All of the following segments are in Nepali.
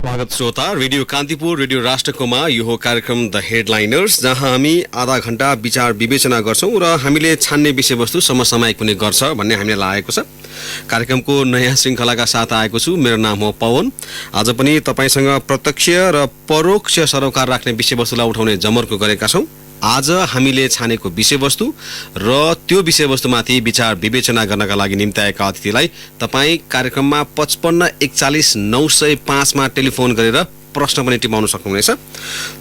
स्वागत श्रोता रेडियो कान्तिपुर रेडियो राष्ट्रकोमा यो हो कार्यक्रम द हेडलाइनर्स, जहाँ हामी आधा घण्टा विचार विवेचना गर्छौं र हामीले छान्ने विषयवस्तु समसामयिक हुने गर्छ भन्ने हामीलाई लागेको छ। कार्यक्रमको नयाँ श्रृङ्खलाका साथ आएको छु। मेरो नाम हो पवन। आज पनि तपाईसँग प्रत्यक्ष र परोक्ष सरोकार राख्ने विषयवस्तुलाई उठाउने जमर्को गरेका छौं। आज हामीले छानेको विषयवस्तु र त्यो विषयवस्तुमाथि विचार विवेचना गर्नका लागि निम्ति आएका अतिथिलाई तपाईँ कार्यक्रममा 55 41 905 मा टेलिफोन गरेर प्रश्न पनि टिपाउन सक्नुहुनेछ।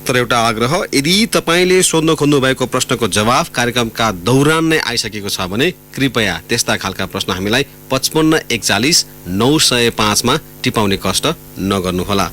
तर एउटा आग्रह, यदि तपाईँले सोध्न खोज्नु भएको प्रश्नको जवाफ कार्यक्रमका दौरान नै आइसकेको छ भने कृपया त्यस्ता खालका प्रश्न हामीलाई 55 41 905 मा टिपाउने कष्ट नगर्नुहोला।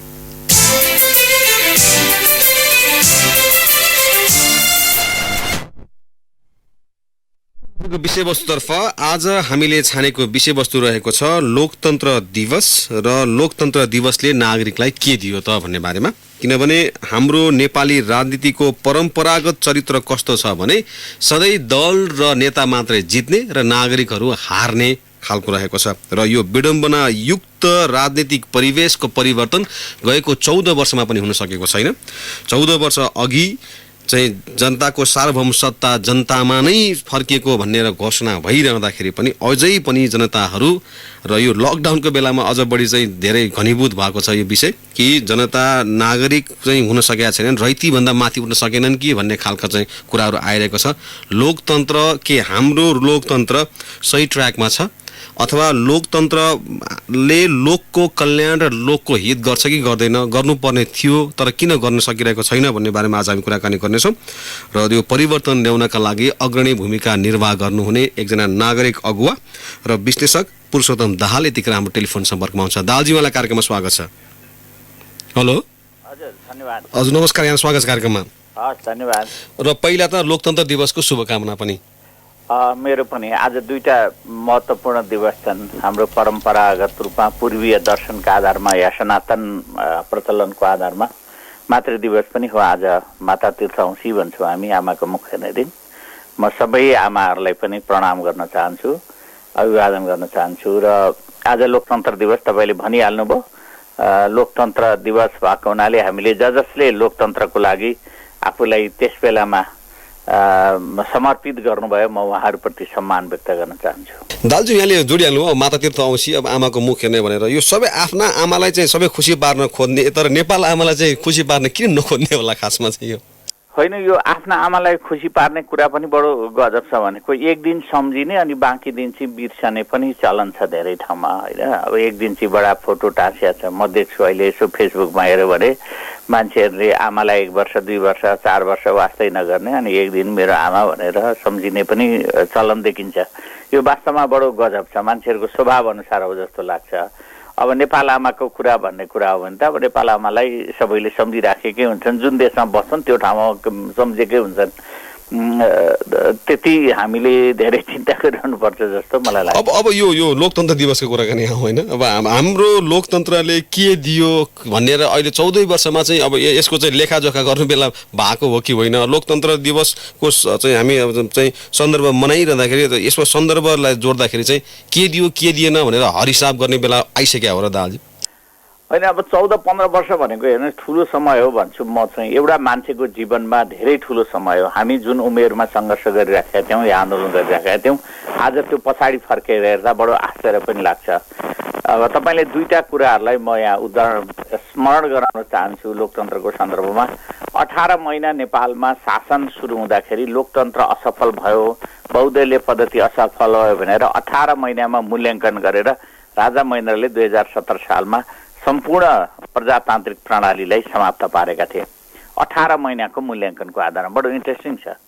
विषयवस्तुतर्फ आज हामीले छानेको विषयवस्तु रहेको छ लोकतन्त्र दिवस र लोकतन्त्र दिवसले नागरिकलाई के दियो त भन्ने बारेमा। किनभने हाम्रो नेपाली राजनीतिको परम्परागत चरित्र कस्तो छ भने सधैँ दल र नेता मात्रै जित्ने र नागरिकहरू हार्ने खालको रहेको छ। र यो विडम्बना युक्त राजनीतिक परिवेशको परिवर्तन गएको 14 वर्षमा पनि हुन सकेको छैन। 14 वर्ष अघि चाहिँ जनताको सार्वभौम सत्ता जनतामा नै फर्किएको भनेर घोषणा भइरहँदाखेरि पनि अझै पनि जनताहरू र यो लकडाउनको बेलामा अझ बढी चाहिँ धेरै घनीभूत भएको छ यो विषय कि जनता नागरिक चाहिँ हुन सकेका छैनन्, रैतीभन्दा माथि उठ्न सकेनन् कि भन्ने खालका चाहिँ कुराहरू आइरहेको छ। लोकतन्त्र के हाम्रो लोकतन्त्र सही ट्र्याकमा छ अथवा लोकतन्त्रले लोकको कल्याण र लोकको हित गर्छ कि गर्दैन, गर्नुपर्ने थियो तर किन गर्न सकिरहेको छैन भन्ने बारेमा आज हामी कुराकानी गर्नेछौँ। र यो परिवर्तन ल्याउनका लागि अग्रणी भूमिका निर्वाह गर्नुहुने एकजना नागरिक अगुवा र विश्लेषक पुरुषोत्तम दाहाल यतिखेर हाम्रो टेलिफोन सम्पर्कमा हुन्छ। दाहालजीलाई कार्यक्रममा स्वागत छ। हेलो हजुर, धन्यवाद। हजुर नमस्कार, यहाँ स्वागत छ कार्यक्रममा। हस्, धन्यवाद। र पहिला त लोकतन्त्र दिवसको शुभकामना पनि। मेरो पनि आज दुईटा महत्त्वपूर्ण दिवस छन्। हाम्रो परम्परागत रूपमा पूर्वीय दर्शनका आधारमा या सनातन प्रचलनको आधारमा मातृ दिवस पनि हो। आज माता तीर्थौसी भन्छौँ हामी, आमाको मुख्य दिन। म सबै आमाहरूलाई पनि प्रणाम गर्न चाहन्छु, अभिवादन गर्न चाहन्छु। र आज लोकतन्त्र दिवस तपाईँले भनिहाल्नुभयो। लोकतन्त्र दिवस भएको हुनाले हामीले जसले लोकतन्त्रको लागि आफूलाई त्यस बेलामा समर्पित गर्नुभयो, म उहाँहरूप्रति सम्मान व्यक्त गर्न चाहन्छु। दालजी यहाँले जोडिहाल्नु हो माता तीर्थ औँसी, अब आमाको मुख्य नै भनेर। यो सबै आफ्ना आमालाई चाहिँ सबै खुसी पार्न खोज्ने, तर नेपाल आमालाई चाहिँ खुसी पार्न किन नखोज्ने होला खासमा चाहिँ यो? होइन, यो आफ्ना आमालाई खुसी पार्ने कुरा पनि बडो गजब छ भनेको। एक दिन सम्झिने अनि बाँकी दिन चाहिँ बिर्सने पनि चलन छ धेरै ठाउँमा, होइन। अब एक दिन चाहिँ बडा फोटो टाँसिया छ। म देख्छु अहिले यसो फेसबुकमा हेऱ्यो भने मान्छेहरूले आमालाई 1 वर्ष 2 वर्ष 4 वर्ष वास्तै नगर्ने अनि एक दिन मेरो आमा भनेर सम्झिने पनि चलन देखिन्छ। यो वास्तवमा बडो गजब छ, मान्छेहरूको स्वभाव अनुसार हो जस्तो लाग्छ। अब नेपाल आमाको कुरा भन्ने कुरा हो भने त अब नेपाल आमालाई सबैले सम्झिराखेकै हुन्छन्, जुन देशमा बस्छन् त्यो ठाउँमा सम्झेकै हुन्छन्। त्यति हामीले धेरै चिन्ता गरिरहनुपर्छ जस्तो मलाई लाग्छ। अब यो लोकतन्त्र दिवसको कुराकानी होइन। अब हाम्रो लोकतन्त्रले के दियो भनेर अहिले 14 वर्षमा चाहिँ अब यसको चाहिँ लेखाजोखा गर्नु बेला भएको हो कि होइन? लोकतन्त्र दिवसको चाहिँ हामी चाहिँ सन्दर्भ मनाइरहँदाखेरि यसको सन्दर्भलाई जोड्दाखेरि चाहिँ के दियो के दिएन भनेर हरिसाब गर्ने बेला आइसक्यो हो र दालजी? होइन, अब 14-15 वर्ष भनेको हेर्नु ठुलो समय हो भन्छु म चाहिँ। एउटा मान्छेको जीवनमा धेरै ठुलो समय हो। हामी जुन उमेरमा सङ्घर्ष गरिराखेका थियौँ या आन्दोलन गरिराखेका थियौँ, आज त्यो पछाडि फर्केर हेर्दा बडो आश्चर्य पनि लाग्छ। अब तपाईँले दुईटा कुराहरूलाई म यहाँ उदाहरण स्मरण गराउन चाहन्छु लोकतन्त्रको सन्दर्भमा। 18 महिना नेपालमा शासन सुरु हुँदाखेरि लोकतन्त्र असफल भयो, बहुदलीय पद्धति असफल भयो भनेर 18 महिनामा मूल्याङ्कन गरेर राजा महेन्द्रले 2017 सालमा सम्पूर्ण प्रजातान्त्रिक प्रणालीलाई समाप्त पारेका थिए 18 महिनाको मूल्याङ्कनको आधारमा। बडो इन्ट्रेस्टिङ छ।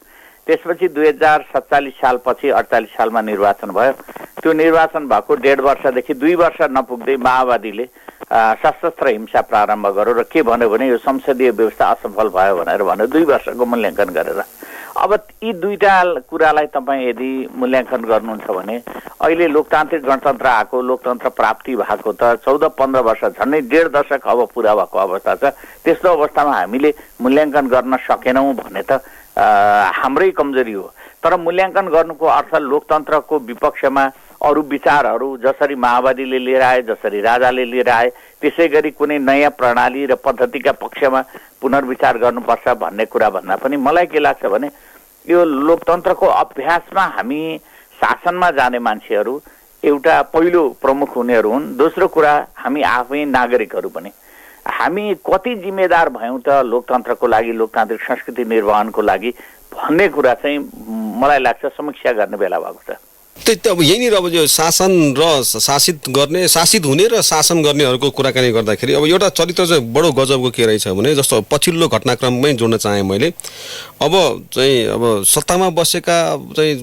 त्यसपछि 2047 सालपछि 48 सालमा निर्वाचन भयो। त्यो निर्वाचन भएको 1.5 वर्षदेखि 2 वर्ष नपुग्दै माओवादीले सशस्त्र हिंसा प्रारम्भ गर्यो र के भन्यो भने यो संसदीय व्यवस्था असफल भयो भनेर भन्यो 2 वर्षको मूल्याङ्कन गरेर। अब यी दुईटा कुरालाई तपाईँ यदि मूल्याङ्कन गर्नुहुन्छ भने अहिले लोकतान्त्रिक गणतन्त्र आएको, लोकतन्त्र प्राप्ति भएको त 14-15 वर्ष, झन्डै 1.5 दशक अब पुरा भएको अवस्था छ। त्यस्तो अवस्थामा हामीले मूल्याङ्कन गर्न सकेनौँ भने त हाम्रै कमजोरी हो। तर मूल्याङ्कन गर्नुको अर्थ लोकतन्त्रको विपक्षमा अरू विचारहरू जसरी माओवादीले लिएर आए, जसरी राजाले लिएर आए, त्यसै गरी कुनै नयाँ प्रणाली र पद्धतिका पक्षमा पुनर्विचार गर्नुपर्छ भन्ने कुरा भन्दा पनि मलाई के लाग्छ भने यो लोकतन्त्रको अभ्यासमा हामी शासनमा जाने मान्छेहरू एउटा पहिलो प्रमुख हुनेहरू हुन्। दोस्रो कुरा हामी आफै नागरिकहरू पनि हामी कति जिम्मेदार भयौँ त लोकतन्त्रको लागि, लोकतान्त्रिक संस्कृति निर्वहनको लागि भन्ने कुरा चाहिँ मलाई लाग्छ समीक्षा गर्ने बेला भएको छ। त्यही त अब यहीँनिर अब यो शासन र शासित गर्ने, शासित हुने र शासन गर्नेहरूको कुराकानी गर्दाखेरि अब एउटा चरित्र चाहिँ बडो गजबको के रहेछ भने जस्तो पछिल्लो घटनाक्रममै जोड्न चाहेँ मैले। अब सत्तामा बसेका चाहिँ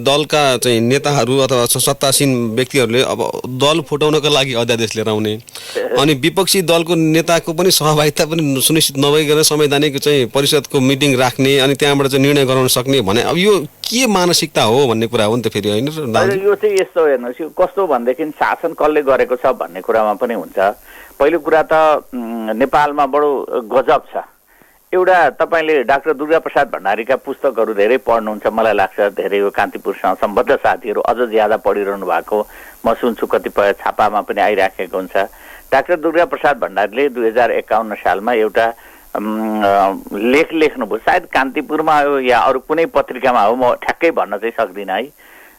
दलका चाहिँ नेताहरू अथवा सत्तासीन व्यक्तिहरूले अब दल फुटाउनका लागि अध्यादेश लिएर आउने, अनि विपक्षी दलको नेताको पनि सहभागिता पनि सुनिश्चित नभइकन संवैधानिक चाहिँ परिषदको मिटिङ राख्ने अनि त्यहाँबाट चाहिँ निर्णय गराउन सक्ने भने अब यो के मानसिकता हो भन्ने कुरा हो नि त फेरि, होइन? यो चाहिँ यस्तो हेर्नुहोस्, यो कस्तो भनेदेखि शासन कसले गरेको छ भन्ने कुरामा पनि हुन्छ। पहिलो कुरा त नेपालमा बडो गजब छ। एउटा तपाईँले डाक्टर दुर्गाप्रसाद भण्डारीका पुस्तकहरू धेरै पढ्नुहुन्छ मलाई लाग्छ, धेरै यो कान्तिपुरसँग सम्बद्ध साथीहरू अझ ज्यादा पढिरहनु भएको म सुन्छु, कतिपय छापामा पनि आइराखेको हुन्छ। डाक्टर दुर्गाप्रसाद भण्डारीले 2051 सालमा एउटा लेख लेख्नुभयो, सायद कान्तिपुरमा हो या अरू कुनै पत्रिकामा हो, म ठ्याक्कै भन्न चाहिँ सक्दिनँ है।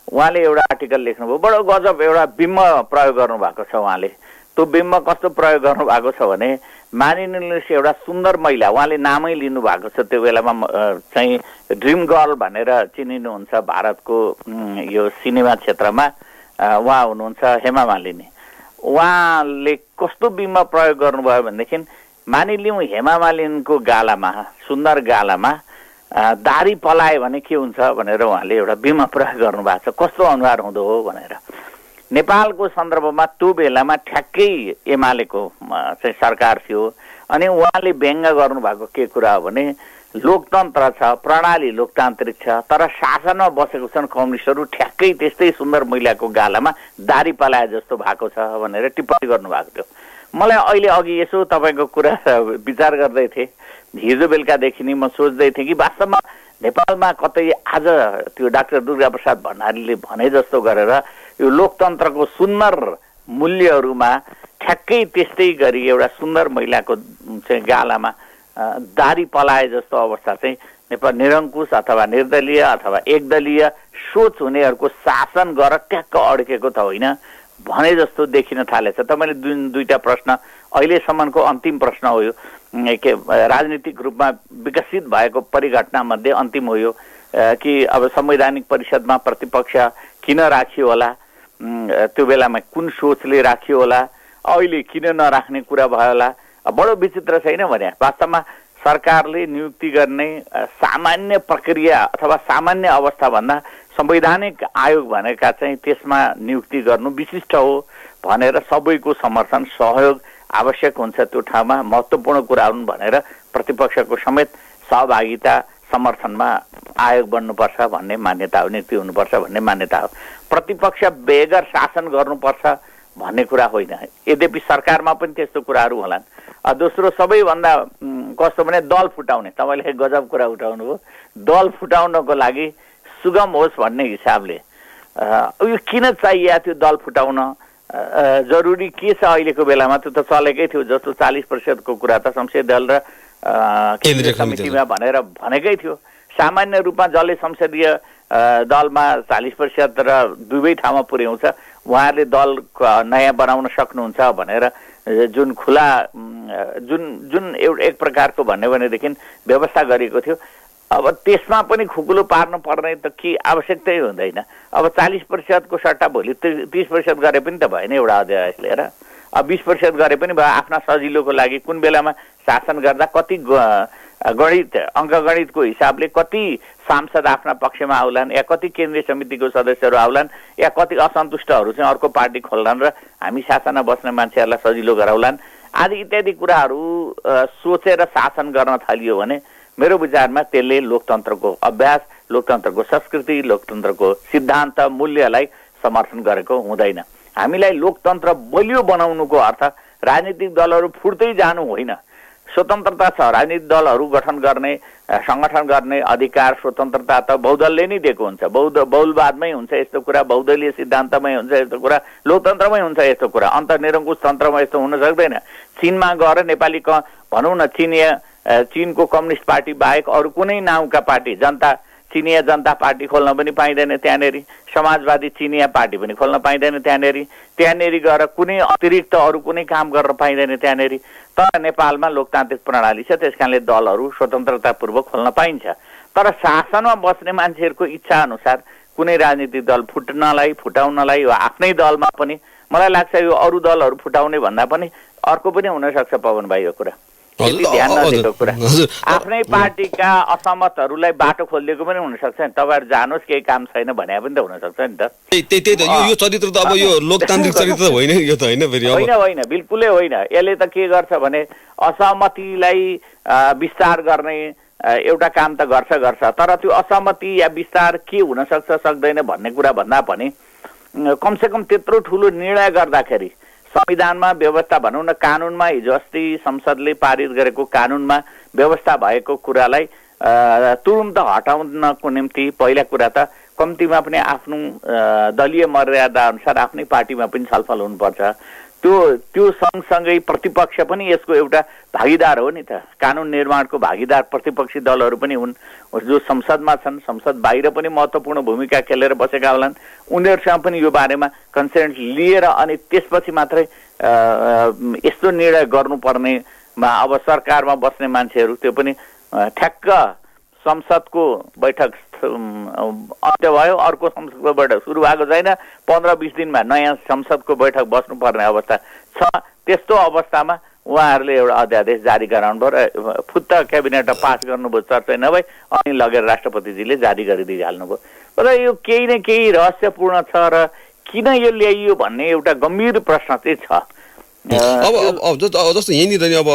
उहाँले एउटा आर्टिकल लेख्नुभयो, बडो गजब एउटा बिम्ब प्रयोग गर्नुभएको छ उहाँले। त्यो बिम्ब कस्तो प्रयोग गर्नुभएको छ भने मानिलिनुहोस् एउटा सुन्दर महिला, उहाँले नामै लिनुभएको छ, त्यो बेलामा चाहिँ ड्रिम गर्ल भनेर चिनिनुहुन्छ भारतको यो सिनेमा क्षेत्रमा उहाँ हुनुहुन्छ हेमा मालिनी। उहाँले कस्तो बिम्ब प्रयोग गर्नुभयो भनेदेखि मानिलिउँ हेमा मालिनीको गालामा, सुन्दर गालामा दारी पलायो भने के हुन्छ भनेर उहाँले एउटा बिम्ब प्रयोग गर्नुभएको छ, कस्तो अनुहार हुँदो हो भनेर। नेपालको सन्दर्भमा त्यो बेलामा ठ्याक्कै एमालेको चाहिँ सरकार थियो, अनि उहाँले व्यङ्ग गर्नुभएको के कुरा हो भने लोकतन्त्र छ, प्रणाली लोकतान्त्रिक छ, तर शासनमा बसेको छन् कम्युनिस्टहरू, ठ्याक्कै त्यस्तै सुन्दर महिलाको गालामा दारी पलाए जस्तो भएको छ भनेर टिप्पणी गर्नुभएको थियो। मलाई अहिले अघि यसो तपाईँको कुरा विचार गर्दै थिएँ, हिजो बेलुकादेखि नै म सोच्दै थिएँ कि वास्तवमा नेपालमा कतै आज त्यो डाक्टर दुर्गाप्रसाद भण्डारीले भने जस्तो गरेर यो लोकतन्त्रको सुन्दर मूल्यहरूमा ठ्याक्कै त्यस्तै गरी एउटा सुन्दर महिलाको चाहिँ गालामा दारी पलाए जस्तो अवस्था चाहिँ नेपाल निरङ्कुश अथवा निर्दलीय अथवा एकदलीय सोच हुनेहरूको शासन गरेर ट्याक्क अड्केको त होइन भने जस्तो देखिन थालेछ। तपाईँले दुईटा प्रश्न, अहिलेसम्मको अन्तिम प्रश्न हो यो, के राजनीतिक रूपमा विकसित भएको परिघटना मध्ये अन्तिम हो यो कि अब संवैधानिक परिषदमा प्रतिपक्ष किन राखियो होला, त्यो बेलामा कुन सोचले राखियो होला, अहिले किन नराख्ने कुरा भयो होला। बडो विचित्र छैन भने वास्तवमा सरकारले नियुक्ति गर्ने सामान्य प्रक्रिया अथवा सामान्य अवस्था भन्दा संवैधानिक आयोग भनेका चाहिँ त्यसमा नियुक्ति गर्नु विशिष्ट हो भनेर सबैको समर्थन सहयोग आवश्यक हुन्छ, त्यो ठाउँमा महत्त्वपूर्ण कुरा हुन् भनेर प्रतिपक्षको समेत सहभागिता समर्थनमा आयोग बन्नुपर्छ भन्ने मान्यता हो, नियुक्ति हुनुपर्छ भन्ने मान्यता हो। प्रतिपक्ष बेगर शासन गर्नुपर्छ भन्ने कुरा होइन, यद्यपि सरकारमा पनि त्यस्तो कुराहरू होलान्। दोस्रो सबैभन्दा कस्तो भने दल फुटाउने, तपाईँले गजब कुरा उठाउनु हो, दल फुटाउनको लागि सुगम होस् भन्ने हिसाबले यो किन चाहियो त्यो दल फुटाउन, जरुरी के छ अहिलेको बेलामा, त्यो त चलेकै थियो। जस्तो 40% कुरा त संसदीय दल र केन्द्रीय समितिमा भनेर भनेकै थियो। सामान्य रूपमा जसले संसदीय दलमा 40% र दुवै ठाउँमा पुर्याउँछ उहाँहरूले दल नयाँ बनाउन सक्नुहुन्छ भनेर जुन खुला जुन एक प्रकारको भन्यो भनेदेखि व्यवस्था गरिएको थियो। अब त्यसमा पनि खुकुलो पार्नु पर्ने त के आवश्यकतै हुँदैन। अब 40% को सट्टा भोलि 30% गरे पनि त भएन एउटा अध्यादेश लिएर, अब 20% गरे पनि भयो। आफ्ना सजिलोको लागि कुन बेलामा शासन गर्दा कति गणित अङ्कगणितको हिसाबले कति सांसद आफ्ना पक्षमा आउलान् या कति केन्द्रीय समितिको सदस्यहरू आउलान् या कति असन्तुष्टहरू चाहिँ अर्को पार्टी खोल्लान् र हामी शासनमा बस्ने मान्छेहरूलाई सजिलो गराउलान् आदि इत्यादि कुराहरू सोचेर शासन गर्न थालियो भने मेरो विचारमा त्यसले लोकतन्त्रको अभ्यास, लोकतन्त्रको संस्कृति, लोकतन्त्रको सिद्धान्त, मूल्यलाई समर्थन गरेको हुँदैन। हामीलाई लोकतन्त्र बलियो बनाउनुको अर्थ राजनीतिक दलहरू फुट्दै जानु होइन, स्वतन्त्रता छ, राजनीतिक दलहरू गठन गर्ने सङ्गठन गर्ने अधिकार स्वतन्त्रता त बहुदलले नै दिएको हुन्छ। बहुलवादमै हुन्छ यस्तो कुरा, बहुदलीय सिद्धान्तमै हुन्छ यस्तो कुरा, लोकतन्त्रमै हुन्छ यस्तो कुरा। अन्तर्निरङ्कुश तन्त्रमा यस्तो हुन सक्दैन। चीनमा गएर नेपाली भनौँ न चीनको कम्युनिस्ट पार्टी बाहेक अरू कुनै नाउँका पार्टी चिनिया जनता पार्टी खोल्न पनि पाइँदैन त्यहाँनेरि, समाजवादी चिनिया पार्टी पनि खोल्न पाइँदैन त्यहाँनेरि गएर कुनै अतिरिक्त अरू कुनै काम गर्न पाइँदैन त्यहाँनेरि। तर नेपालमा लोकतान्त्रिक प्रणाली छ, त्यस कारणले दलहरू स्वतन्त्रतापूर्वक खोल्न पाइन्छ। तर शासनमा बस्ने मान्छेहरूको इच्छा अनुसार कुनै राजनीतिक दल फुटाउनलाई वा आफ्नै दलमा पनि मलाई लाग्छ यो अरू दलहरू फुटाउने भन्दा पनि अर्को पनि हुनसक्छ पवन भाइ यो कुरा। ध्यान नदिएको कुरा, आफ्नै पार्टीका असहमतहरूलाई बाटो खोलिदिएको पनि हुनसक्छ नि। तपाईँहरू जानुहोस् केही काम छैन भने पनि त हुनसक्छ नि त। त्यही त यो चरित्र त अब यो लोकतान्त्रिक चरित्र त होइन, यो त होइन फेरि होइन बिल्कुलै होइन। यसले त के गर्छ भने असहमतिलाई विस्तार गर्ने एउटा काम त गर्छ, तर त्यो असहमति या विस्तार के हुनसक्छ सक्दैन भन्ने कुरा भन्दा पनि कमसेकम त्यत्रो ठुलो निर्णय गर्दाखेरि संविधानमा व्यवस्था भनौँ न कानुनमा हिजो अस्ति संसदले पारित गरेको कानुनमा व्यवस्था भएको कुरालाई तुरुन्त हटाउनको निम्ति पहिला कुरा त कम्तीमा पनि आफ्नो दलीय मर्यादा अनुसार आफ्नै पार्टीमा पनि छलफल हुनुपर्छ। त्यो सँगसँगै प्रतिपक्ष पनि यसको एउटा भागीदार हो नि त। कानुन निर्माणको भागीदार प्रतिपक्षी दलहरू पनि हुन् जो संसदमा छन्, संसद बाहिर पनि महत्त्वपूर्ण भूमिका खेलेर बसेका होलान्। उनीहरूसँग पनि यो बारेमा कन्सेन्ट लिएर अनि त्यसपछि मात्रै यस्तो निर्णय गर्नुपर्नेमा अब सरकारमा बस्ने मान्छेहरू त्यो पनि ठ्याक्क संसदको बैठक अन्त्य भयो, अर्को संसदको बैठक सुरु भएको छैन, 15-20 दिनमा नयाँ संसदको बैठक बस्नुपर्ने अवस्था छ। त्यस्तो अवस्थामा उहाँहरूले एउटा अध्यादेश जारी गराउनु भयो र फुत्त क्याबिनेटमा पास गर्नुभयो, चर्चा नभई अनि लगेर राष्ट्रपतिजीले जारी गरिदिइहाल्नुभयो। र यो केही न केही रहस्यपूर्ण छ र किन यो ल्याइयो भन्ने एउटा गम्भीर प्रश्न चाहिँ छ। अब जस्तो यहीँनिर नि अब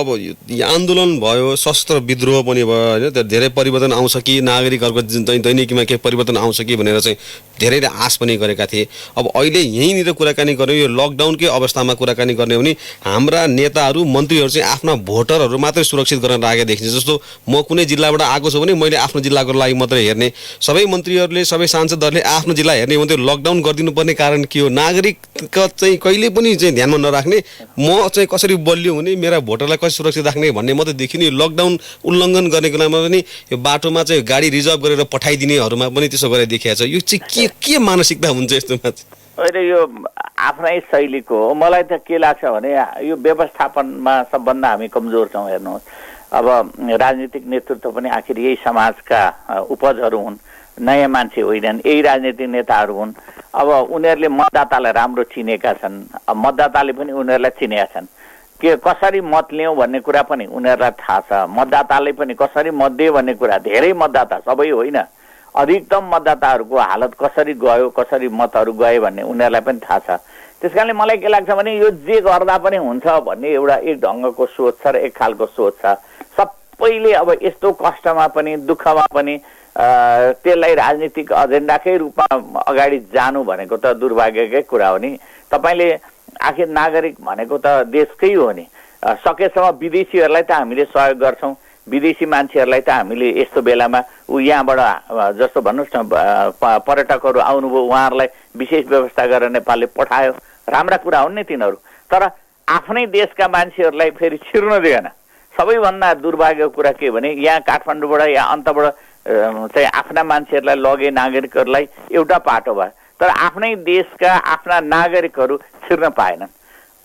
आन्दोलन भयो, सशस्त्र विद्रोह पनि भयो होइन, त्यो धेरै परिवर्तन आउँछ कि नागरिकहरूको दैनिकीमा केही परिवर्तन आउँछ कि भनेर चाहिँ धेरैले आश पनि गरेका थिए। अब अहिले यहीँनिर कुराकानी गर्ने, यो लकडाउनकै अवस्थामा कुराकानी गर्ने भने हाम्रा नेताहरू मन्त्रीहरू चाहिँ आफ्ना भोटरहरू मात्रै सुरक्षित गर्न लागेको देखिन्छ। जस्तो म कुनै जिल्लाबाट आएको छु भने मैले आफ्नो जिल्लाको लागि मात्रै हेर्ने, सबै मन्त्रीहरूले सबै सांसदहरूले आफ्नो जिल्ला हेर्ने भने लकडाउन गरिदिनुपर्ने कारण के हो? नागरिक चाहिँ कहिले पनि चाहिँ ध्यानमा नराख्ने, म चाहिँ कसरी बलियो हुने, मेरा भोटरलाई कसरी सुरक्षित राख्ने भन्ने मात्रै देखियो नि। लकडाउन उल्लङ्घन गरेको बेलामा पनि यो बाटोमा चाहिँ गाडी रिजर्भ गरेर पठाइदिनेहरूमा पनि त्यसो गरेर देखिएको छ। यो चाहिँ के मानसिकता हुन्छ यस्तोमा चाहिँ? अहिले यो आफ्नै शैलीको हो। मलाई त के लाग्छ भने यो व्यवस्थापनमा सबभन्दा हामी कमजोर छौँ। हेर्नुहोस्, अब राजनीतिक नेतृत्व पनि आखिर यही समाजका उपजहरू हुन्, नयाँ मान्छे होइनन्, यही राजनीतिक नेताहरू हुन्। अब उनीहरूले मतदातालाई राम्रो चिनेका छन्, अब मतदाताले पनि उनीहरूलाई चिनेका छन्। के कसरी मत लियौँ भन्ने कुरा पनि उनीहरूलाई थाहा छ। मतदाताले पनि कसरी मत दियो भन्ने कुरा, धेरै मतदाता सबै होइन, अधिकतम मतदाताहरूको हालत कसरी गयो, कसरी मतहरू गए भन्ने उनीहरूलाई पनि थाहा छ। त्यस कारणले मलाई के लाग्छ भने यो जे गर्दा पनि हुन्छ भन्ने एउटा एक ढङ्गको सोच छ र एक खालको सोच छ। सबैले अब यस्तो कष्टमा पनि दुःखमा पनि त्यसलाई राजनीतिक एजेन्डाकै रूपमा अगाडि जानु भनेको त दुर्भाग्यकै कुरा हो नि। तपाईँले आखिर नागरिक भनेको त देशकै हो नि। सकेसम्म विदेशीहरूलाई त हामीले सहयोग गर्छौँ, विदेशी मान्छेहरूलाई त हामीले यस्तो बेलामा यहाँबाट जस्तो भन्नुहोस् न पर्यटकहरू आउनुभयो, उहाँहरूलाई विशेष व्यवस्था गरेर नेपालले पठायो, राम्रा कुरा हुन् नि तिनीहरू। तर आफ्नै देशका मान्छेहरूलाई फेरि छिर्न दिएन। सबैभन्दा दुर्भाग्यको कुरा के भने यहाँ काठमाडौँबाट या अन्तबाट चाहिँ आफ्ना मान्छेहरूलाई लगे, नागरिकहरूलाई एउटा पाटो भयो, तर आफ्नै देशका आफ्ना नागरिकहरू छिर्न पाएनन्।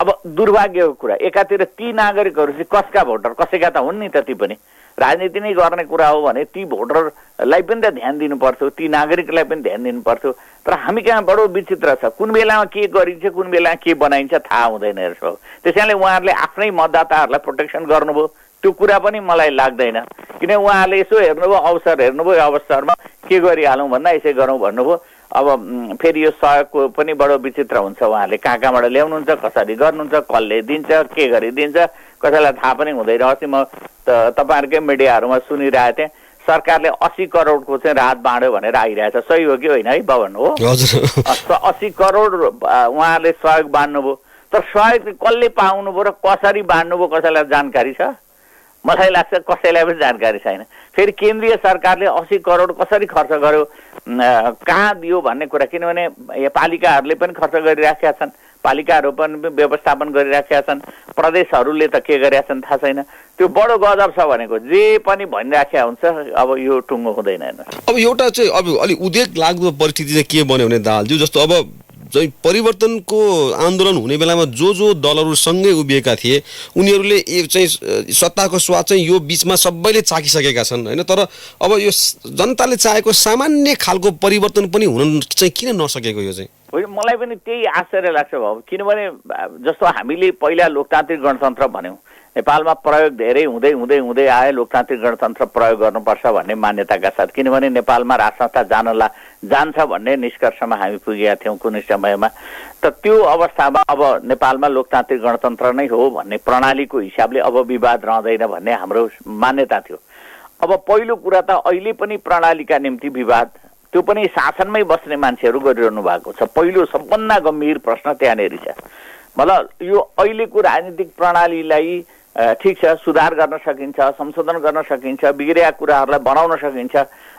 अब दुर्भाग्यको कुरा, एकातिर ती नागरिकहरू चाहिँ कसका भोटर, कसैका त हुन् नि त, ती पनि राजनीति नै गर्ने कुरा हो भने ती भोटरलाई पनि त ध्यान दिनुपर्थ्यो, ती नागरिकलाई पनि ध्यान दिनुपर्थ्यो। तर हामी कहाँ बडो विचित्र छ, कुन बेलामा के गरिन्छ, कुन बेलामा के बनाइन्छ थाहा हुँदैन रहेछ। त्यस कारणले उहाँहरूले आफ्नै मतदाताहरूलाई प्रोटेक्सन गर्नुभयो, त्यो कुरा पनि मलाई लाग्दैन। किन उहाँहरूले यसो हेर्नुभयो, अवसर हेर्नुभयो, यो अवसरमा के गरिहालौँ भन्दा यसै गरौँ भन्नुभयो। अब फेरि यो सहयोगको पनि बडो विचित्र हुन्छ, उहाँहरूले कहाँ कहाँबाट ल्याउनुहुन्छ, कसरी गर्नुहुन्छ, कसले दिन्छ, के गरिदिन्छ, कसैलाई थाहा पनि हुँदैन। अस्ति म तपाईँहरूकै मिडियाहरूमा सुनिरहेको थिएँ, सरकारले 80 करोडको चाहिँ राहत बाँड्यो भनेर आइरहेछ। सही हो कि होइन है भवन? हो, 80 करोड उहाँहरूले सहयोग बाँड्नुभयो, तर सहयोग कसले पाउनुभयो र कसरी बाँड्नुभयो कसैलाई जानकारी छ? मलाई लाग्छ कसैलाई पनि जानकारी छैन। फेरि केन्द्रीय सरकारले 80 करोड कसरी खर्च गर्यो, कहाँ दियो भन्ने कुरा, किनभने पालिकाहरूले पनि खर्च गरिराखेका छन्, पालिकाहरू पनि व्यवस्थापन गरिराखेका छन्, प्रदेशहरूले त के गरेका छन् थाहा छैन। त्यो बडो गजब छ भनेको, जे पनि भनिराखेका हुन्छ, अब यो टुङ्गो हुँदैन। अब एउटा चाहिँ अब अलिक उद्वेग लाग्दो परिस्थिति चाहिँ के बन्यो भने दाहालज्यू, जस्तो अब चाहिँ परिवर्तनको आन्दोलन हुने बेलामा जो दलहरू सँगै उभिएका थिए उनीहरूले चाहिँ सत्ताको स्वाद चाहिँ यो बिचमा सबैले चाखिसकेका छन् होइन, तर अब यो जनताले चाहेको सामान्य खालको परिवर्तन पनि हुन चाहिँ किन नसकेको यो चाहिँ? होइन, मलाई पनि त्यही आश्चर्य लाग्छ भाउ, किनभने जस्तो हामीले पहिला लोकतान्त्रिक गणतन्त्र भन्यौँ, नेपालमा प्रयोग धेरै हुँदै हुँदै हुँदै आयो, लोकतान्त्रिक गणतन्त्र प्रयोग गर्नुपर्छ भन्ने मान्यताका साथ, किनभने नेपालमा राजसंस्था जान्छ भन्ने निष्कर्षमा हामी पुगेका थियौँ कुनै समयमा। त त्यो अवस्थामा अब नेपालमा लोकतान्त्रिक गणतन्त्र नै हो भन्ने प्रणालीको हिसाबले अब विवाद रहँदैन भन्ने हाम्रो मान्यता थियो। अब पहिलो कुरा त अहिले पनि प्रणालीका निम्ति विवाद, त्यो पनि शासनमै बस्ने मान्छेहरू गरिरहनु भएको छ। पहिलो सबभन्दा गम्भीर प्रश्न त्यहाँनिर छ। मतलब यो अहिलेको राजनीतिक प्रणालीलाई ठिक छ, सुधार गर्न सकिन्छ, संशोधन गर्न सकिन्छ, बिग्रेका कुराहरूलाई बनाउन सकिन्छ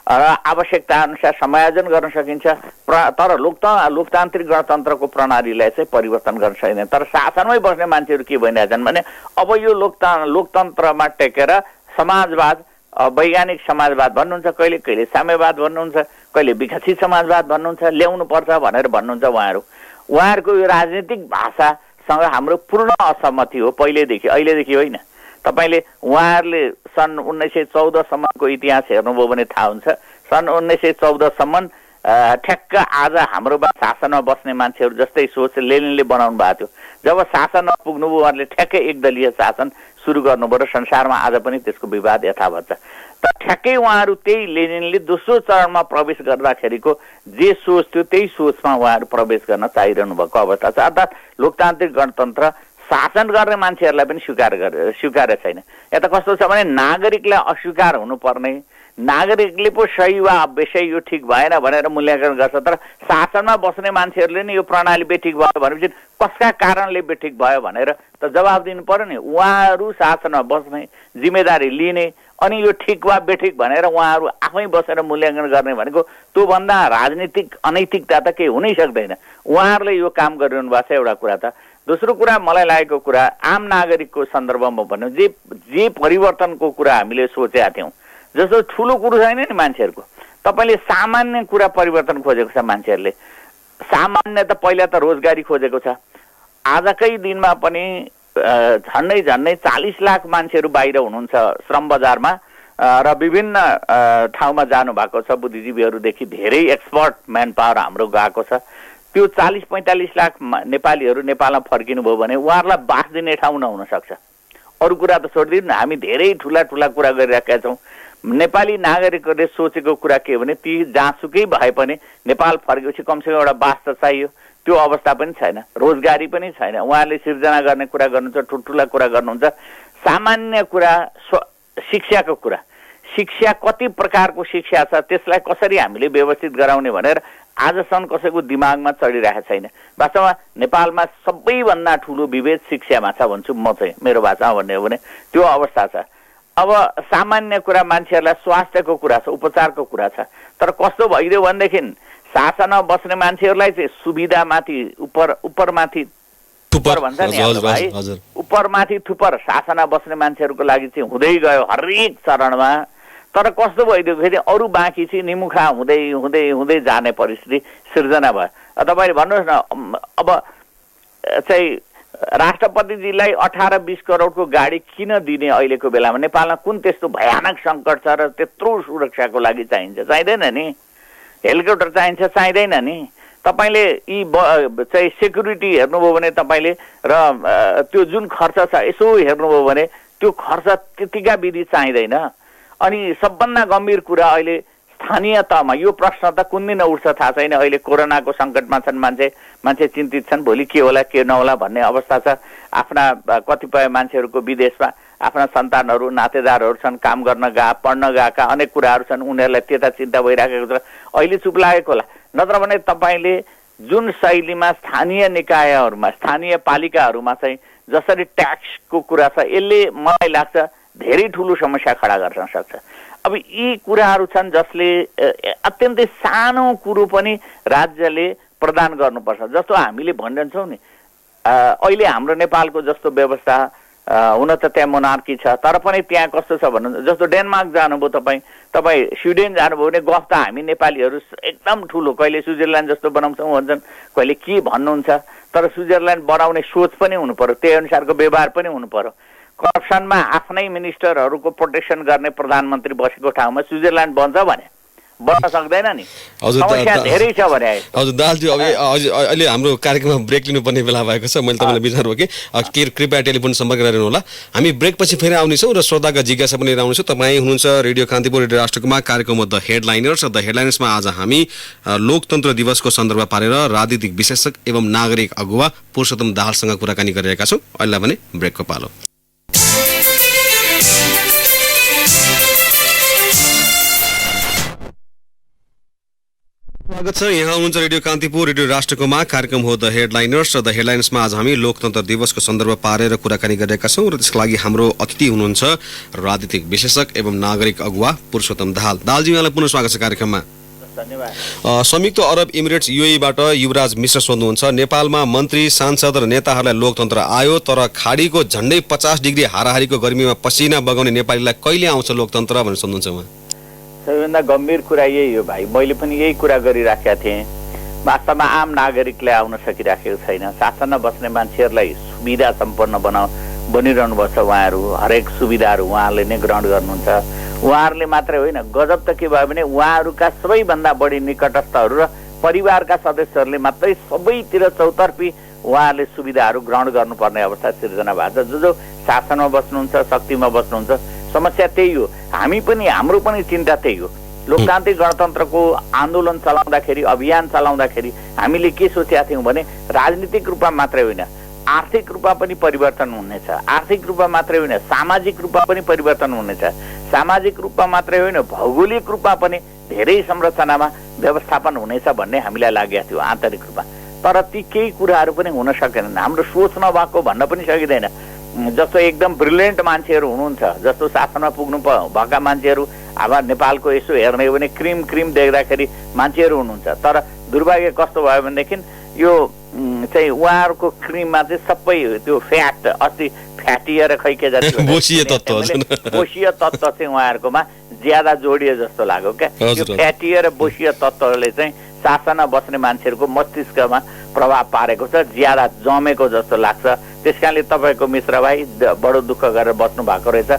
र आवश्यकता अनुसार समायोजन गर्न सकिन्छ, तर लोकतान्त्रिक गणतन्त्रको प्रणालीलाई चाहिँ परिवर्तन गर्न सकिँदैन। तर शासनमै बस्ने मान्छेहरू के भइरहेछन् भने अब यो लोकतन्त्रमा टेकेर समाजवाद, वैज्ञानिक समाजवाद भन्नुहुन्छ, कहिले कहिले साम्यवाद भन्नुहुन्छ, कहिले विकसित समाजवाद भन्नुहुन्छ, ल्याउनु पर्छ भनेर भन्नुहुन्छ उहाँहरूको यो राजनीतिक भाषासँग हाम्रो पूर्ण असहमति हो पहिलेदेखि, अहिलेदेखि होइन। तपाईँले उहाँहरूले सन् 1914 सम्मको इतिहास हेर्नुभयो भने थाहा हुन्छ। सन् 1914 सम्म ठ्याक्क आज हाम्रोमा शासनमा बस्ने मान्छेहरू जस्तै सोच लेनिनले बनाउनु भएको थियो। जब शासनमा पुग्नुभयो उहाँहरूले ठ्याक्कै एकदलीय शासन सुरु गर्नुभयो र संसारमा आज पनि त्यसको विवाद यथावत छ। त ठ्याक्कै उहाँहरू त्यही लेनिनले दोस्रो चरणमा प्रवेश गर्दाखेरिको जे सोच थियो त्यही सोचमा उहाँहरू प्रवेश गर्न चाहिरहनु भएको अवस्था छ। अर्थात् लोकतान्त्रिक गणतन्त्र शासन गर्ने मान्छेहरूलाई पनि स्वीकार छैन। यहाँ त कस्तो छ भने नागरिकलाई अस्वीकार हुनुपर्ने, नागरिकले पो सही वा बेसै यो ठिक भएन भनेर मूल्याङ्कन गर्छ, तर शासनमा बस्ने मान्छेहरूले नि यो प्रणाली बेठिक भयो भनेपछि कसका कारणले बेठिक भयो भनेर त जवाब दिनु पर्यो नि। उहाँहरू शासनमा बस्ने, जिम्मेदारी लिने, अनि यो ठिक वा बेठिक भनेर उहाँहरू आफै बसेर मूल्याङ्कन गर्ने भनेको त्योभन्दा राजनीतिक अनैतिकता त केही हुनै सक्दैन। उहाँहरूले यो काम गरिरहनु भएको छ एउटा कुरा। त दोस्रो कुरा मलाई लागेको कुरा आम नागरिकको सन्दर्भमा भन्नु, जे परिवर्तनको कुरा हामीले सोचेका थियौँ, जस्तो ठुलो कुरो छैन नि मान्छेहरूको, तपाईँले सामान्य कुरा परिवर्तन खोजेको छ मान्छेहरूले। सामान्य त पहिला त रोजगारी खोजेको छ। आजकै दिनमा पनि झन्डै 40 लाख मान्छेहरू बाहिर हुनुहुन्छ श्रम बजारमा र विभिन्न ठाउँमा जानु भएको छ। बुद्धिजीवीहरूदेखि धेरै एक्सपर्ट म्यान पावर हाम्रो गएको छ। त्यो 40-45 लाख नेपालीहरू नेपालमा फर्किनु भयो भने उहाँहरूलाई बास दिने ठाउँ नहुन सक्छ। अरू कुरा त छोडिदिनु न, हामी धेरै ठुला कुरा गरिरहेका छौँ। नेपाली नागरिकहरूले सोचेको कुरा के हो भने ती जहाँसुकै भए पनि नेपाल फर्केपछि कमसेकम एउटा बास त चाहियो। त्यो अवस्था पनि छैन, रोजगारी पनि छैन। उहाँहरूले सिर्जना गर्ने कुरा गर्नुहुन्छ, ठुल्ठुला कुरा गर्नुहुन्छ। सामान्य कुरा शिक्षाको कुरा, शिक्षा कति प्रकारको शिक्षा छ, त्यसलाई कसरी हामीले व्यवस्थित गराउने भनेर आजसम्म कसैको दिमागमा चढिरहेको छैन। वास्तवमा नेपालमा सबैभन्दा ठुलो विभेद शिक्षामा छ भन्छु म चाहिँ, मेरो भाषामा भन्ने हो भने त्यो अवस्था छ। अब सामान्य कुरा मान्छेहरूलाई स्वास्थ्यको कुरा छ, उपचारको कुरा छ, तर कस्तो भइदियो भनेदेखि शासनमा बस्ने मान्छेहरूलाई चाहिँ सुविधामाथि उपरमाथि थुपर भन्छ नि भाइ, उपरमाथि थुपर शासनमा बस्ने मान्छेहरूको लागि चाहिँ हुँदै गयो हरेक चरणमा। तर कस्तो भइदियो फेरि अरू बाँकी चाहिँ निमुखा हुँदै हुँदै हुँदै जाने परिस्थिति सिर्जना भयो। तपाईँले भन्नुहोस् न, अब चाहिँ राष्ट्रपतिजीलाई 18-20 करोडको गाडी किन दिने अहिलेको बेलामा? नेपालमा कुन त्यस्तो भयानक सङ्कट छ र त्यत्रो सुरक्षाको लागि चाहिन्छ? चाहिँदैन नि। हेलिकप्टर चाहिन्छ? चाहिँदैन नि। तपाईँले यी चाहिँ सेक्युरिटी हेर्नुभयो भने तपाईँले र त्यो जुन खर्च छ यसो हेर्नुभयो भने त्यो खर्च त्यतिका विधि चाहिँदैन। अनि सबभन्दा गम्भीर कुरा अहिले स्थानीय तहमा यो प्रश्न त कुन दिन उठ्छ थाहा छैन। अहिले कोरोनाको सङ्कटमा छन् मान्छे चिन्तित छन्, भोलि के होला के नहोला भन्ने अवस्था छ। आफ्ना कतिपय मान्छेहरूको विदेशमा आफ्ना सन्तानहरू नातेदारहरू छन्, काम गर्न पढ्न गएका, अनेक कुराहरू छन्, उनीहरूलाई त्यता चिन्ता भइराखेको छ। अहिले चुप लागेको होला, नत्र भने तपाईँले जुन शैलीमा स्थानीय निकायहरूमा, स्थानीय पालिकाहरूमा चाहिँ जसरी ट्याक्सको कुरा छ, यसले मलाई लाग्छ धेरै ठुलो समस्या खडा गर्न सक्छ। अब यी कुराहरू छन् जसले अत्यन्तै सानो कुरो पनि राज्यले प्रदान गर्नुपर्छ। जस्तो हामीले भनिरहन्छौँ नि, अहिले हाम्रो नेपालको जस्तो व्यवस्था हुन त त्यहाँ मोनार्की छ, तर पनि त्यहाँ कस्तो छ भन्नु, जस्तो डेनमार्क जानुभयो तपाईँ स्विडेन जानुभयो भने गफ त हामी नेपालीहरू एकदम ठुलो, कहिले स्विजरल्यान्ड जस्तो बनाउँछौँ भन्छन्, कहिले के भन्नुहुन्छ, तर स्विजरल्यान्ड बनाउने सोच पनि हुनु पर्यो, त्यही अनुसारको व्यवहार पनि हुनु पर्यो। करप्सनमा आफ्नै मिनिस्टरहरूको प्रोटेक्सन गर्ने प्रधानमन्त्री बसेको ठाउँमा स्विजरल्यान्ड बन्छ भने बन्न सक्दैन नि, समस्या धेरै छ भने। हजुर दालजी, अब अहिले हाम्रो कार्यक्रममा ब्रेक लिनुपर्ने बेला भएको छ। मैले तपाईँलाई बिचार कि कृपया टेलिफोन सम्पर्क गरेर होला। हामी ब्रेकपछि फेरि आउनेछौँ र श्रोताका जिज्ञासा पनि लिएर आउनेछौँ। तपाईँ हुनुहुन्छ रेडियो कान्तिपुर, रेडियो राष्ट्रकुमा, कार्यक्रम द हेडलाइनर्स। द हेडलाइनर्समा आज हामी लोकतन्त्र दिवसको सन्दर्भ पारेर राजनीतिक विश्लेषक एवं नागरिक अगुवा पुरुषोत्तम दाहालसँग कुराकानी गरिरहेका छौँ। अहिले भने ब्रेकको पालो। स्वागत छ, यहाँ हुनुहुन्छ रेडियो कान्तिपुर, रेडियो राष्ट्रकुमा, कार्यक्रम हो द हेडलाइनर्स। र द हेडलाइनर्समा आज हामी लोकतन्त्र दिवसको सन्दर्भ पारेर कुराकानी गरिरहेका छौँ र त्यसको लागि हाम्रो अतिथि हुनुहुन्छ राजनीतिक विश्लेषक एवं नागरिक अगुवा पुरुषोत्तम दाहाल। दाहालजी, यहाँलाई पुनः स्वागत छ कार्यक्रममा। धन्यवाद। संयुक्त अरब इमिरेट्स UAE-बाट युवराज मिश्र सोध्नुहुन्छ, नेपालमा मन्त्री, सांसद र नेताहरूलाई लोकतन्त्र आयो, तर खाडीको झन्डै 50 डिग्री हाराहारीको गर्मीमा पसिना बगाउने नेपालीलाई कहिले आउँछ लोकतन्त्र भनेर सोध्नुहुन्छ उहाँ। सबैभन्दा गम्भीर कुरा यही हो भाइ, मैले पनि यही कुरा गरिराखेका थिएँ। वास्तवमा आम नागरिकले आउन सकिराखेको छैन। शासनमा बस्ने मान्छेहरूलाई सुविधा सम्पन्न बनिरहनु भएको छ। उहाँहरू हरेक सुविधाहरू उहाँहरूले नै ग्रहण गर्नुहुन्छ। उहाँहरूले मात्रै होइन, गजब त के भयो भने उहाँहरूका सबैभन्दा बढी निकटस्थहरू र परिवारका सदस्यहरूले मात्रै सबैतिर चौतर्फी उहाँहरूले सुविधाहरू ग्रहण गर्नुपर्ने अवस्था सिर्जना भएको छ। जो शासनमा बस्नुहुन्छ, शक्तिमा बस्नुहुन्छ, समस्या त्यही हो। हाम्रो पनि चिन्ता त्यही हो। लोकतान्त्रिक गणतन्त्रको आन्दोलन चलाउँदाखेरि, अभियान चलाउँदाखेरि हामीले के सोचेका थियौँ भने राजनीतिक रूपमा मात्रै होइन, आर्थिक रूपमा पनि परिवर्तन हुनेछ। आर्थिक रूपमा मात्रै होइन, सामाजिक रूपमा पनि परिवर्तन हुनेछ। सामाजिक रूपमा मात्रै होइन, भौगोलिक रूपमा पनि धेरै संरचनामा व्यवस्थापन हुनेछ भन्ने हामीलाई लागेको थियो आन्तरिक रूपमा। तर ती केही कुराहरू पनि हुन सकेनन्। हाम्रो सोच नभएको भन्न पनि सकिँदैन। जस्तो एकदम ब्रिलियन्ट मान्छेहरू हुनुहुन्छ, जस्तो शासनमा पुग्नु भएका मान्छेहरू, अब नेपालको यसो हेर्ने हो भने क्रिम देख्दाखेरि मान्छेहरू हुनुहुन्छ। तर दुर्भाग्य कस्तो भयो भनेदेखि यो चाहिँ उहाँहरूको क्रिममा चाहिँ सबै त्यो फ्याट, अस्ति फ्याटिएर खै के जाति बोसीय तत्त्व चाहिँ उहाँहरूकोमा ज्यादा जोडियो जस्तो लाग्यो क्या। यो फ्याटिएर बोसीय तत्त्वले चाहिँ शासनमा बस्ने मान्छेहरूको मस्तिष्कमा प्रभाव पारेको छ, ज्यादा जमेको जस्तो लाग्छ। त्यसकारणले तपाईँको मिश्र भाइ बडो दुःख गरेर बस्नु भएको रहेछ।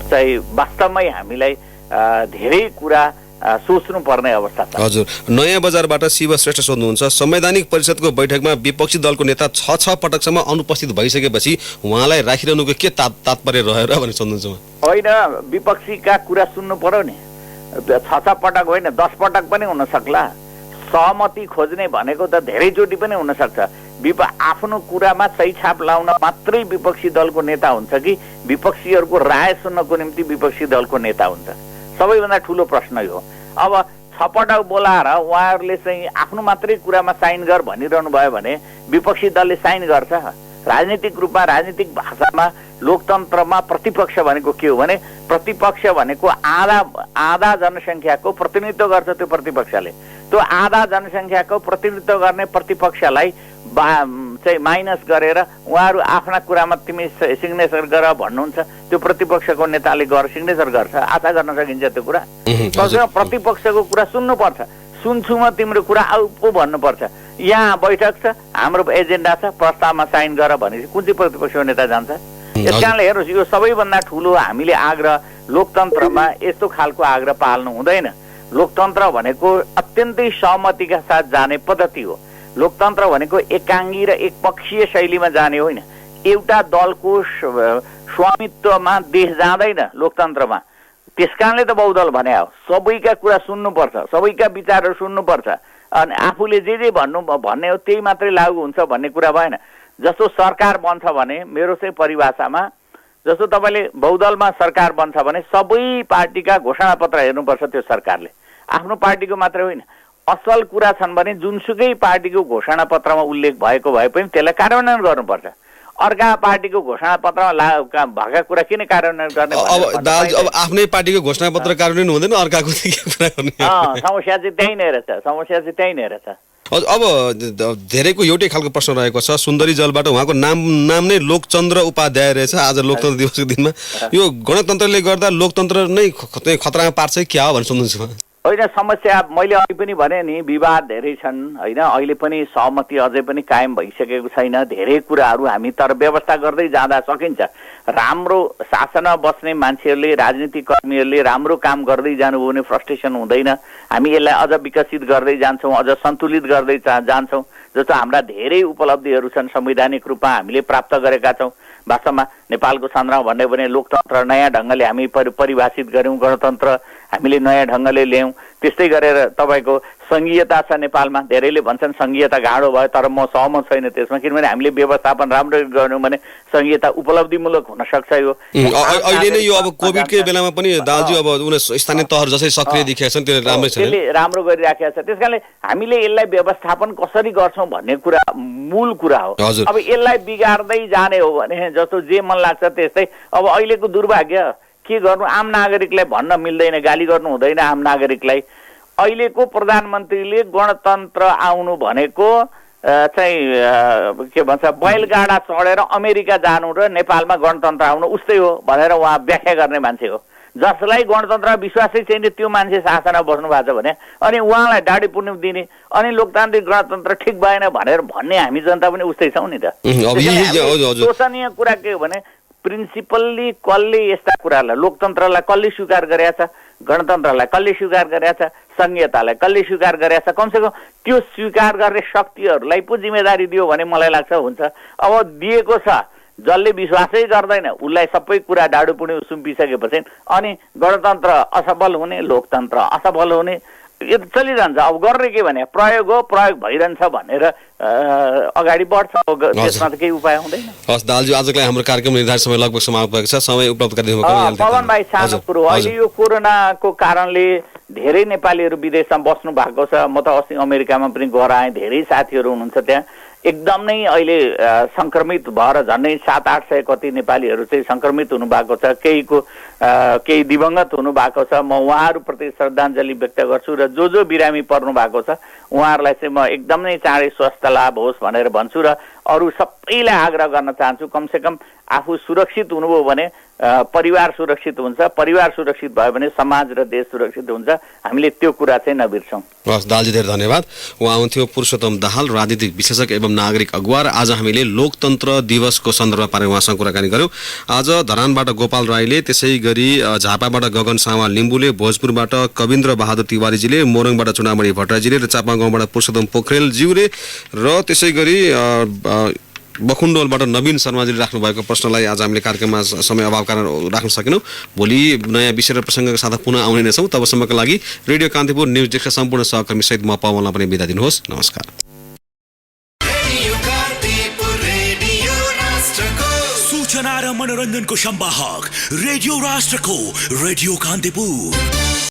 चाहिँ वास्तवमै हामीलाई धेरै कुरा सोच्नु पर्ने अवस्था छ। हजुर, नयाँ बजारबाट शिव श्रेष्ठ सोध्नुहुन्छ, संवैधानिक परिषदको बैठकमा विपक्षी दलको नेता 6 पटकसम्म अनुपस्थित भइसकेपछि उहाँलाई राखिरहनुको के तात्पर्य रह्यो र भनेर सोध्नुहुन्छ? होइन, विपक्षीका कुरा सुन्नु पर्यो नि। 6 पटक होइन, 10 पटक पनि हुन सक्ला। सहमति खोज्ने भनेको त धेरैचोटि पनि हुन सक्छ। आफ्नो कुरामा सही छाप लाउन मात्रै विपक्षी दलको नेता हुन्छ कि विपक्षीहरूको राय सुन्नको निम्ति विपक्षी दलको नेता हुन्छ? सबैभन्दा ठुलो प्रश्न हो। अब 6 पटक बोलाएर उहाँहरूले चाहिँ आफ्नो मात्रै कुरामा साइन गर भनिरहनु भयो भने विपक्षी दलले साइन गर्छ? राजनीतिक रूपमा, राजनीतिक भाषामा, लोकतन्त्रमा प्रतिपक्ष भनेको के हो भने प्रतिपक्ष भनेको आधा जनसङ्ख्याको प्रतिनिधित्व गर्छ त्यो प्रतिपक्षले। त्यो आधा जनसङ्ख्याको प्रतिनिधित्व गर्ने प्रतिपक्षलाई चाहिँ माइनस गरेर उहाँहरू आफ्ना कुरामा तिमी सिग्नेचर गर भन्नुहुन्छ, त्यो प्रतिपक्षको नेताले सिग्नेचर गर्छ? आशा गर्न सकिन्छ त्यो कुरा? प्रतिपक्षको कुरा सुन्नुपर्छ। सुन्छु म तिम्रो कुरा, आउ पो भन्नुपर्छ। यहाँ बैठक छ, हाम्रो एजेन्डा छ, प्रस्तावमा साइन गर भनेपछि कुन चाहिँ प्रतिपक्षको नेता जान्छ? यस कारणले हेर्नुहोस्, यो सबैभन्दा ठुलो हामीले आग्रह, लोकतन्त्रमा यस्तो खालको आग्रह पाल्नु हुँदैन। लोकतन्त्र भनेको अत्यन्तै सहमतिका साथ जाने पद्धति हो। लोकतन्त्र भनेको एकाङ्गी र एकपक्षीय शैलीमा जाने होइन। एउटा दलको स्वामित्वमा देश जाँदैन लोकतन्त्रमा। त्यसकारणले त बहुदल भने हो। सबैका कुरा सुन्नुपर्छ, सबैका विचारहरू सुन्नुपर्छ, अनि आफूले जे भन्ने हो त्यही मात्रै लागू हुन्छ भन्ने कुरा भएन। जस्तो सरकार बन्छ भने मेरो चाहिँ परिभाषामा, जस्तो तपाईँले बहुदलमा सरकार बन्छ भने सबै पार्टीका घोषणापत्र हेर्नुपर्छ। त्यो सरकारले आफ्नो पार्टीको मात्रै होइन, असल कुरा छन् भने जुनसुकै पार्टीको घोषणापत्रमा उल्लेख भएको भए पनि त्यसलाई कार्यान्वयन गर्नुपर्छ। अर्का पार्टीको घोषणा पत्रमा भएका कुरा किन कार्यान्वयन गर्ने अब दाजु अब आफ्नै पार्टीको घोषणापत्र कार्यान्वयन हुँदैन अर्काको चाहिँ के कुरा गर्ने समस्या चाहिँ त्यही नै रहेछ अब धेरैको एउटै खालको प्रश्न रहेको छ सुन्दरी जलबाट उहाँको नाम नै लोकचन्द्र उपाध्याय रहेछ आज लोकतन्त्र दिवसको दिनमा यो गणतन्त्रले गर्दा लोकतन्त्र नै खतरामा पार्छ क्या हो भनेर सोध्नुहुन्छ होइन समस्या मैले अघि पनि भने नि विवाद धेरै छन् होइन अहिले पनि सहमति अझै पनि कायम भइसकेको छैन धेरै कुराहरू हामी तर व्यवस्था गर्दै जाँदा सकिन्छ राम्रो शासनमा बस्ने मान्छेहरूले राजनीतिक कर्मीहरूले राम्रो काम गर्दै जानुभयो भने फ्रस्ट्रेसन हुँदैन हामी यसलाई अझ विकसित गर्दै जान्छौँ अझ सन्तुलित गर्दै जान्छौँ जस्तो हाम्रा धेरै उपलब्धिहरू छन् संवैधानिक रूपमा हामीले प्राप्त गरेका छौँ वास्तवमा नेपालको सन्दर्भमा भन्यो भने लोकतन्त्र नयाँ ढङ्गले हामी परिभाषित गऱ्यौँ गणतन्त्र हामीले नयाँ ढङ्गले ल्यायौँ त्यस्तै गरेर तपाईँको सङ्घीयता छ नेपालमा धेरैले भन्छन् सङ्घीयता गाह्रो भयो तर म सहमत छैन त्यसमा किनभने हामीले व्यवस्थापन राम्रो गर्यौँ भने सङ्घीयता उपलब्धिमूलक हुन सक्छ यो अहिले नै यो अब कोभिडकै बेलामा पनि दाजु अब स्थानीय तहहरू जसरी सक्रिय देखिएका छन् त्यो राम्रै छ त्यसले राम्रो गरिराखेको छ त्यसकारणले हामीले यसलाई व्यवस्थापन कसरी गर्छौँ भन्ने कुरा मूल कुरा हो अब यसलाई बिगार्दै जाने हो भने जस्तो जे मन लाग्छ त्यस्तै अब अहिलेको दुर्भाग्य के गर्नु आम नागरिकलाई भन्न मिल्दैन गाली गर्नु हुँदैन आम नागरिकलाई अहिलेको प्रधानमन्त्रीले गणतन्त्र आउनु भनेको चाहिँ के भन्छ बैलगाडा चढेर अमेरिका जानु र नेपालमा गणतन्त्र आउनु उस्तै हो भनेर उहाँ व्याख्या गर्ने मान्छे हो जसलाई गणतन्त्र विश्वासै छैन त्यो मान्छे शासनमा बस्नु भएको छ भने अनि उहाँलाई डाडी पुण्य दिने अनि लोकतान्त्रिक गणतन्त्र ठिक भएन भनेर भन्ने हामी जनता पनि उस्तै छौँ नि त शोचनीय कुरा के हो भने प्रिन्सिपल्ली कसले यस्ता कुरालाई लोकतन्त्रलाई कसले स्वीकार गरेका छ गणतन्त्रलाई कसले स्वीकार गरेका छ संघीयतालाई कसले स्वीकार गरेका छ कमसेकम त्यो स्वीकार गर्ने शक्तिहरूलाई पो जिम्मेदारी दियो भने मलाई लाग्छ हुन्छ अब दिएको छ जसले विश्वासै गर्दैन उसलाई सबै कुरा डाडुपुडी सुम्पिसकेपछि अनि गणतन्त्र असफल हुने लोकतन्त्र असफल हुने यो चलिरहन्छ अब गर्ने के भने प्रयोग हो प्रयोग भइरहन्छ भनेर अगाडि बढ्छ त्यसमा त केही उपाय हुँदैन हस् दाजु आजको हाम्रो कार्यक्रम निर्धारित समय लगभग समाप्त भएको छ समय उपलब्ध गरिदिनु पवन भाइ सानो कुरो अहिले यो कोरोनाको कारणले धेरै नेपालीहरू विदेशमा बस्नु भएको छ म त अस्ति अमेरिकामा पनि गएर आएँ धेरै साथीहरू हुनुहुन्छ त्यहाँ एकदम नै अहिले संक्रमित भएर झन्डै 700-800 कति नेपालीहरू चाहिँ संक्रमित हुनु भएको छ केही दिवंगत हुनु भएको छ म उहाँहरूप्रति श्रद्धाञ्जली व्यक्त गर्छु र जो बिरामी पर्नु भएको छ उहाँहरूलाई चाहिँ म एकदमै चाँडै स्वास्थ्य लाभ होस् भनेर भन्छु र अरू सबैलाई आग्रह गर्न चाहन्छु कमसेकम आफू सुरक्षित हुनुभयो भने परिवार सुरक्षित हुन्छ परिवार सुरक्षित भयो भने समाज र देश सुरक्षित हुन्छ हामीले त्यो कुरा चाहिँ नबिर्सौँ हस् दालजी धेरै धन्यवाद उहाँ हुनुहुन्थ्यो पुरुषोत्तम दाहाल राजनीतिक विश्लेषक एवं नागरिक अगुवा र आज हामीले लोकतन्त्र दिवसको सन्दर्भमा पारेर उहाँसँग कुराकानी गर्यौँ आज धरानबाट गोपाल राईले त्यसै गरी झापाबाट गगन सावाल लिम्बुले भोजपुरबाट कविन्द्र बहादुर तिवारीजीले मोरङबाट चुनामणि भट्टराईजीले र चापागाउँबाट पुरुषोत्तम पोखरेलज्यूले र त्यसै गरी बखुण्डोलबाट नवीन शर्माजीले राख्नु भएको प्रश्नलाई आज हामीले कार्यक्रममा समय अभाव कारण राख्न सकेनौँ भोलि नयाँ विषय र प्रसङ्गका साथ पुनः आउने नै छौँ तबसम्मका लागि रेडियो कान्तिपुर न्युज डेस्कका सम्पूर्ण सहकर्मी सहित म पवनलाई पनि बिदा दिनुहोस् नमस्कार सूचना र मनोरञ्जनको संवाहक रेडियो राष्ट्रको रेडियो कान्तिपुर